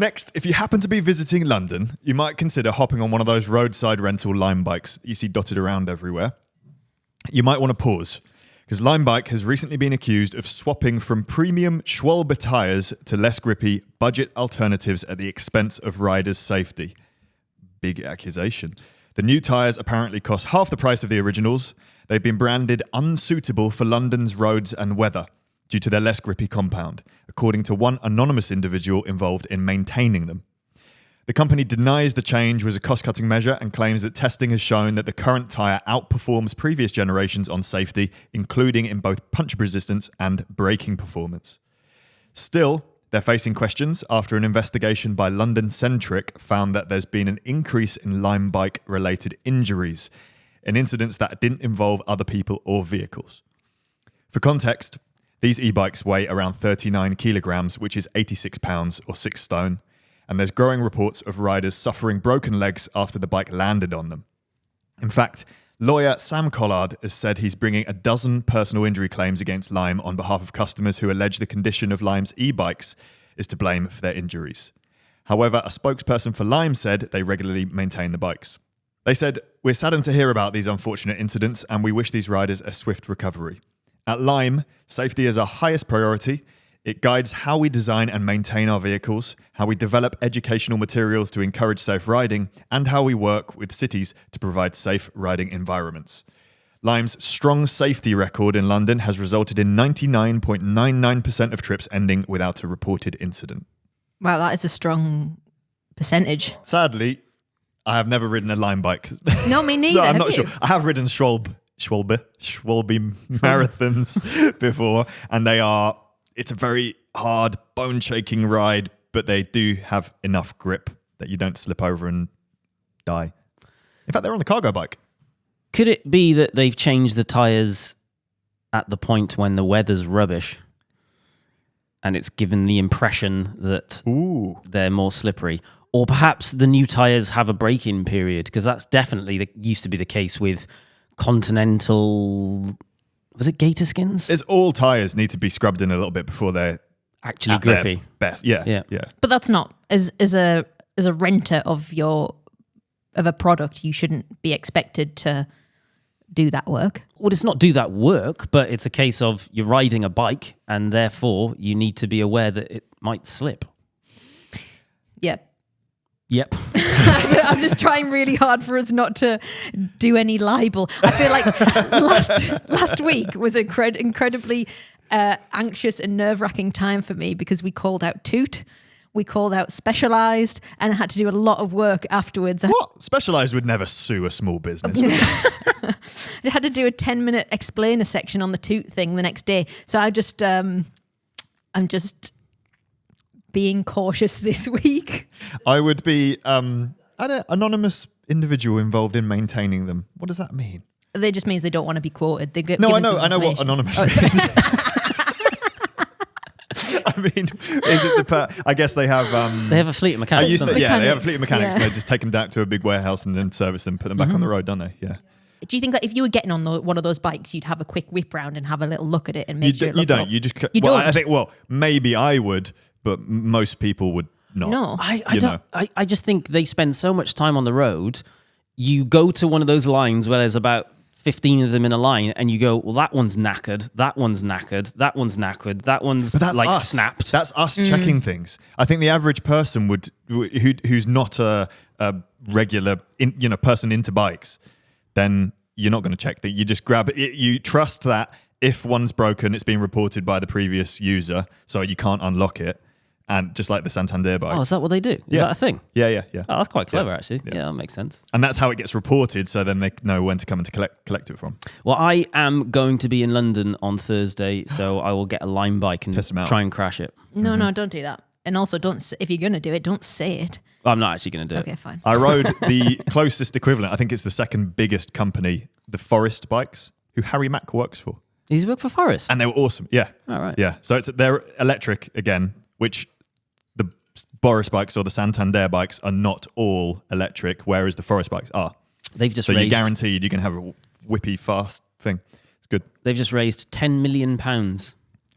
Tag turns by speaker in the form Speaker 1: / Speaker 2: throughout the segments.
Speaker 1: Next, if you happen to be visiting London, you might consider hopping on one of those roadside rental Lime bikes that you see dotted around everywhere. You might want to pause, because Lime Bike has recently been accused of swapping from premium Schwalbe tyres to less grippy budget alternatives at the expense of riders' safety. Big accusation. The new tyres apparently cost half the price of the originals. They've been branded unsuitable for London's roads and weather due to their less grippy compound, according to one anonymous individual involved in maintaining them. The company denies the change was a cost-cutting measure and claims that testing has shown that the current tyre outperforms previous generations on safety, including in both punch resistance and braking performance. Still, they're facing questions after an investigation by London Centric found that there's been an increase in Lime bike-related injuries, in incidents that didn't involve other people or vehicles. For context, these e-bikes weigh around 39 kilograms, which is 86 pounds or 6 stone, and there's growing reports of riders suffering broken legs after the bike landed on them. In fact, lawyer Sam Collard has said he's bringing 12 personal injury claims against Lime on behalf of customers who allege the condition of Lime's e-bikes is to blame for their injuries. However, a spokesperson for Lime said they regularly maintain the bikes. They said, "We're saddened to hear about these unfortunate incidents and we wish these riders a swift recovery. At Lime, safety is our highest priority. It guides how we design and maintain our vehicles, how we develop educational materials to encourage safe riding, and how we work with cities to provide safe riding environments." Lime's strong safety record in London has resulted in 99.99% of trips ending without a reported incident.
Speaker 2: Wow, that is a strong percentage.
Speaker 1: Sadly, I have never ridden a Lime bike.
Speaker 2: No, me neither.
Speaker 1: So I'm
Speaker 2: have
Speaker 1: not
Speaker 2: you?
Speaker 1: sure. I have ridden Schwalbe marathons before, and it's a very hard, bone-shaking ride, but they do have enough grip that you don't slip over and die. In fact, they're on the cargo bike.
Speaker 3: Could it be that they've changed the tyres at the point when the weather's rubbish and it's given the impression that they're more slippery? Or perhaps the new tyres have a break-in period, because that's definitely used to be the case with Continental... Was it gator skins?
Speaker 1: It's all tyres need to be scrubbed in a little bit before they're
Speaker 3: actually
Speaker 1: at their
Speaker 3: grippy.
Speaker 1: Best. Yeah.
Speaker 2: But that's not as a renter of a product, you shouldn't be expected to do that work.
Speaker 3: Well, it's not do that work, but it's a case of you're riding a bike and therefore you need to be aware that it might slip. Yep.
Speaker 2: I'm just trying really hard for us not to do any libel. I feel like last week was an incredibly anxious and nerve-wracking time for me because we called out Toot, we called out Specialised, and I had to do a lot of work afterwards.
Speaker 1: What? Specialised would never sue a small business.
Speaker 2: I had to do a 10-minute explainer section on the Toot thing the next day. So I'm just being cautious this week.
Speaker 1: I would be an anonymous individual involved in maintaining them. What does that mean?
Speaker 2: It just means they don't want to be quoted.
Speaker 1: I know what anonymous means. I mean, is it I guess they have...
Speaker 3: they have a fleet of mechanics.
Speaker 1: They have a fleet of mechanics, and they just take them down to a big warehouse and then service them, put them back on the road, don't they? Yeah.
Speaker 2: Do you think that if you were getting on one of those bikes, you'd have a quick whip round and have a little look at it and make sure it looked up?
Speaker 1: You don't.
Speaker 2: don't?
Speaker 1: I think, maybe I would, but most people would not.
Speaker 2: No.
Speaker 3: I just think they spend so much time on the road. You go to one of those lines where there's about 15 of them in a line and you go, well, that one's knackered, that one's knackered, that one's knackered, that one's snapped.
Speaker 1: That's us checking things. I think the average person who's not a regular person into bikes, then you're not going to check that. You just grab it. You trust that if one's broken, it's been reported by the previous user, so you can't unlock it. And just like the Santander bikes.
Speaker 3: Oh, is that what they do? Is that a thing?
Speaker 1: Yeah.
Speaker 3: Oh, that's quite clever, actually. Yeah, that makes sense.
Speaker 1: And that's how it gets reported, so then they know when to come and to collect it from.
Speaker 3: Well, I am going to be in London on Thursday, so I will get a Lime bike and try and crash it.
Speaker 2: No, don't do that. And also, if you're going to do it, don't say it.
Speaker 3: I'm not actually going to do it.
Speaker 2: Okay, fine.
Speaker 1: I rode the closest equivalent. I think it's the second biggest company, the Forest Bikes, who Harry Mack works for.
Speaker 3: Does he work for Forest?
Speaker 1: And they were awesome. Yeah.
Speaker 3: All right.
Speaker 1: Yeah. So they're electric again, which the Boris bikes or the Santander bikes are not all electric, whereas the Forest bikes are.
Speaker 3: They've just
Speaker 1: you're guaranteed you can have a whippy fast thing. It's good.
Speaker 3: They've just raised £10 million.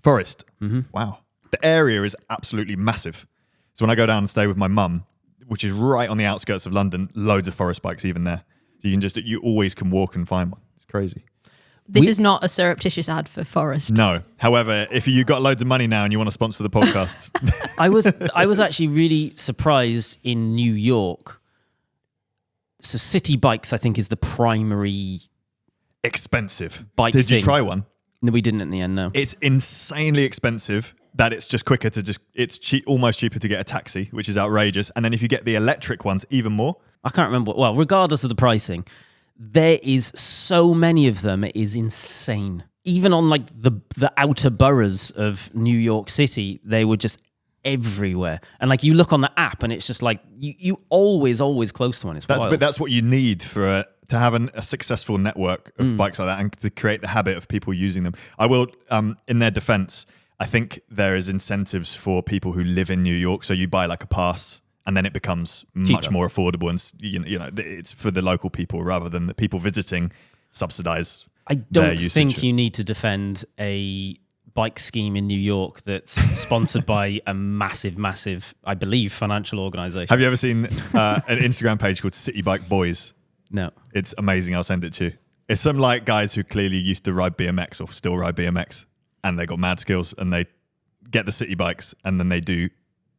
Speaker 1: Forest.
Speaker 3: Mm-hmm.
Speaker 1: Wow. The area is absolutely massive. So when I go down and stay with my mum, which is right on the outskirts of London, loads of forest bikes even there. So you always can walk and find one. It's crazy.
Speaker 2: This is not a surreptitious ad for Forest.
Speaker 1: No. However, if you've got loads of money now and you want to sponsor the podcast.
Speaker 3: I was actually really surprised in New York. So city bikes, I think, is the primary
Speaker 1: expensive.
Speaker 3: bike
Speaker 1: Did
Speaker 3: thing.
Speaker 1: you try one?
Speaker 3: No, we didn't in the end, no.
Speaker 1: It's insanely expensive that it's just quicker to it's almost cheaper to get a taxi, which is outrageous. And then if you get the electric ones, even more.
Speaker 3: I can't remember. Well, regardless of the pricing, there is so many of them. It is insane. Even on like the outer boroughs of New York City, they were just everywhere. And like you look on the app and it's just like you always close to one. It's wild.
Speaker 1: But that's what you need for to have a successful network of bikes like that and to create the habit of people using them. I will, in their defense, I think there is incentives for people who live in New York. So you buy like a pass and then it becomes much more affordable. And you know, it's for the local people rather than the people visiting subsidize.
Speaker 3: I don't think you need to defend a bike scheme in New York that's sponsored by a massive, I believe, financial organization.
Speaker 1: Have you ever seen an Instagram page called City Bike Boys?
Speaker 3: No.
Speaker 1: It's amazing. I'll send it to you. It's some like guys who clearly used to ride BMX or still ride BMX and they got mad skills and they get the city bikes and then they do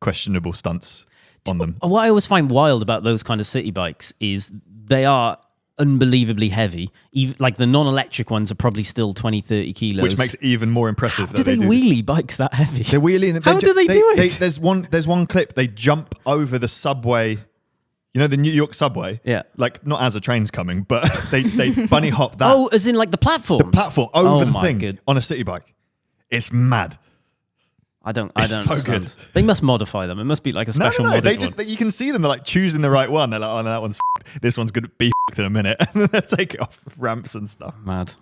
Speaker 1: questionable stunts on them.
Speaker 3: What I always find wild about those kind of city bikes is they are unbelievably heavy. Even, like the non-electric ones are probably still 20, 30 kilos.
Speaker 1: Which makes it even more impressive.
Speaker 3: How do they wheelie bikes that heavy?
Speaker 1: They're wheeling.
Speaker 3: How do they do it?
Speaker 1: There's one clip. They jump over the subway. You know the New York subway?
Speaker 3: Yeah.
Speaker 1: Like not as a train's coming, but they bunny hop that.
Speaker 3: Oh, as in like the platforms?
Speaker 1: The platform over the thing
Speaker 3: God.
Speaker 1: on a city bike. It's mad.
Speaker 3: I don't
Speaker 1: so
Speaker 3: understand.
Speaker 1: good.
Speaker 3: They must modify them. It must be like a special
Speaker 1: No. They
Speaker 3: modded
Speaker 1: just
Speaker 3: one.
Speaker 1: you can see them. They're like choosing the right one. They're like, oh, no, that one's f***ed. This one's going to be f***ed in a minute. And then they take it off ramps and stuff.
Speaker 3: Mad.